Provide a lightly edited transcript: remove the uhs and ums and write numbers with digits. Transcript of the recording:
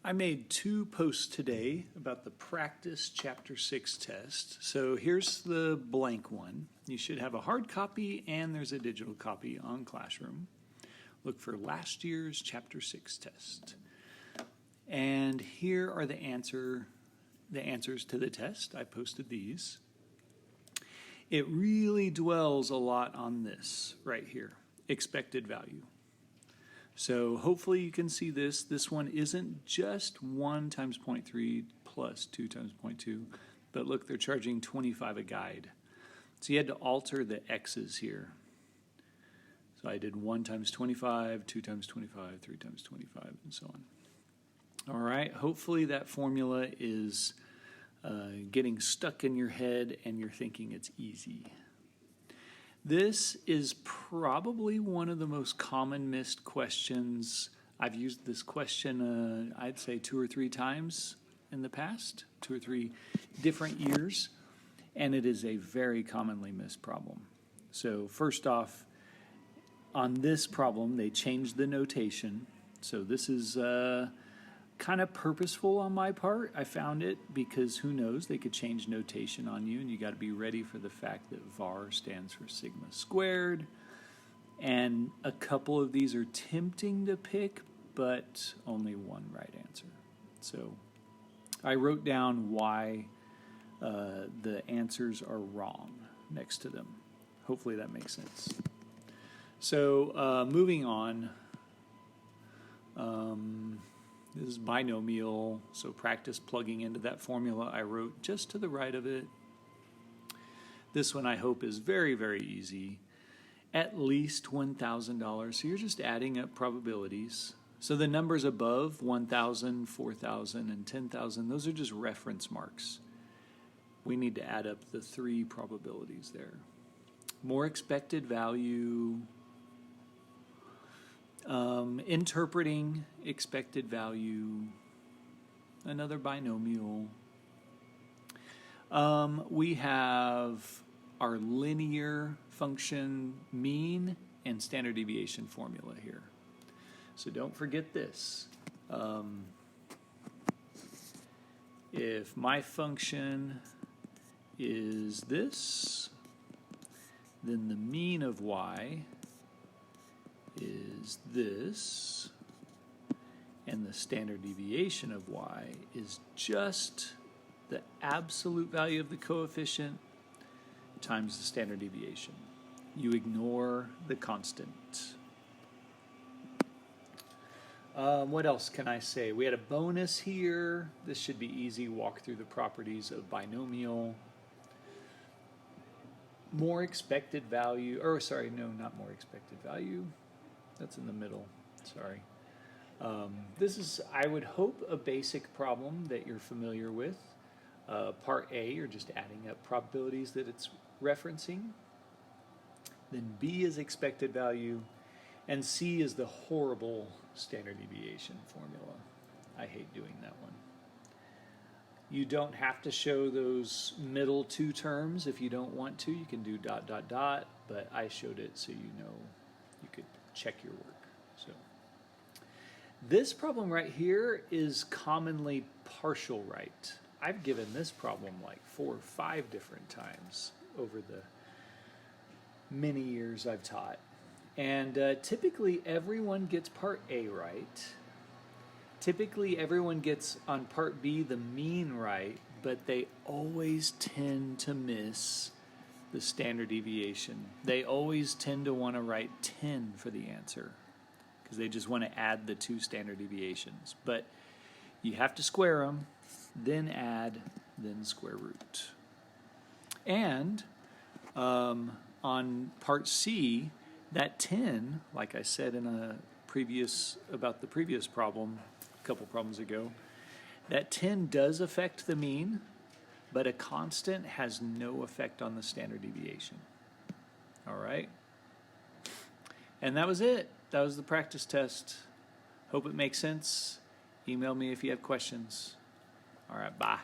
I made 2 posts today about the practice chapter 6 test. So here's the blank one. You should have a hard copy and there's a digital copy on Classroom. Look for last year's chapter 6 test. And here are the answers to the test. I posted these. It really dwells a lot on this right here, expected value. So hopefully you can see this. This one isn't just 1 times 0.3 plus 2 times 0.2, but look, they're charging 25 a guide. So you had to alter the x's here. So I did 1 times 25, 2 times 25, 3 times 25, and so on. All right, hopefully that formula is getting stuck in your head and you're thinking it's easy. This is probably one of the most common missed questions. I've used this question, I'd say 2 or 3 times in the past, 2 or 3 different years, and it is a very commonly missed problem. So first off, on this problem, they changed the notation. So this is kind of purposeful on my part. I found it because who knows, they could change notation on you, and you got to be ready for the fact that var stands for sigma squared. And a couple of these are tempting to pick, but only one right answer. So I wrote down why the answers are wrong next to them. Hopefully that makes sense. So moving on. This is binomial, so practice plugging into that formula I wrote just to the right of it. This one I hope is very, very easy. At least $1,000, so you're just adding up probabilities. So the numbers above, 1,000, 4,000, and 10,000, those are just reference marks. We need to add up the 3 probabilities there. More expected value. Interpreting expected value, another binomial. We have our linear function mean and standard deviation formula here. So don't forget this. If my function is this, then the mean of y is this, and the standard deviation of y is just the absolute value of the coefficient times the standard deviation. You ignore the constant. What else can I say? We had a bonus here. This should be easy. Walk through the properties of binomial. More expected value, or sorry, no, not more expected value. That's in the middle, sorry. This is, I would hope, a basic problem that you're familiar with. Part A, you're just adding up probabilities that it's referencing. Then B is expected value, and C is the horrible standard deviation formula. I hate doing that one. You don't have to show those middle 2 terms if you don't want to. You can do ... but I showed it so you know you could check your work. So this problem right here is commonly partial right. I've given this problem like 4 or 5 different times over the many years I've taught. And typically everyone gets part A right. Typically everyone gets on part B the mean right, but they always tend to miss the standard deviation. They always tend to want to write 10 for the answer because they just want to add the 2 standard deviations. But you have to square them, then add, then square root. And on part C, that 10, like I said in about the previous problem, a couple problems ago, that 10 does affect the mean, but a constant has no effect on the standard deviation. All right? And that was it. That was the practice test. Hope it makes sense. Email me if you have questions. All right, bye.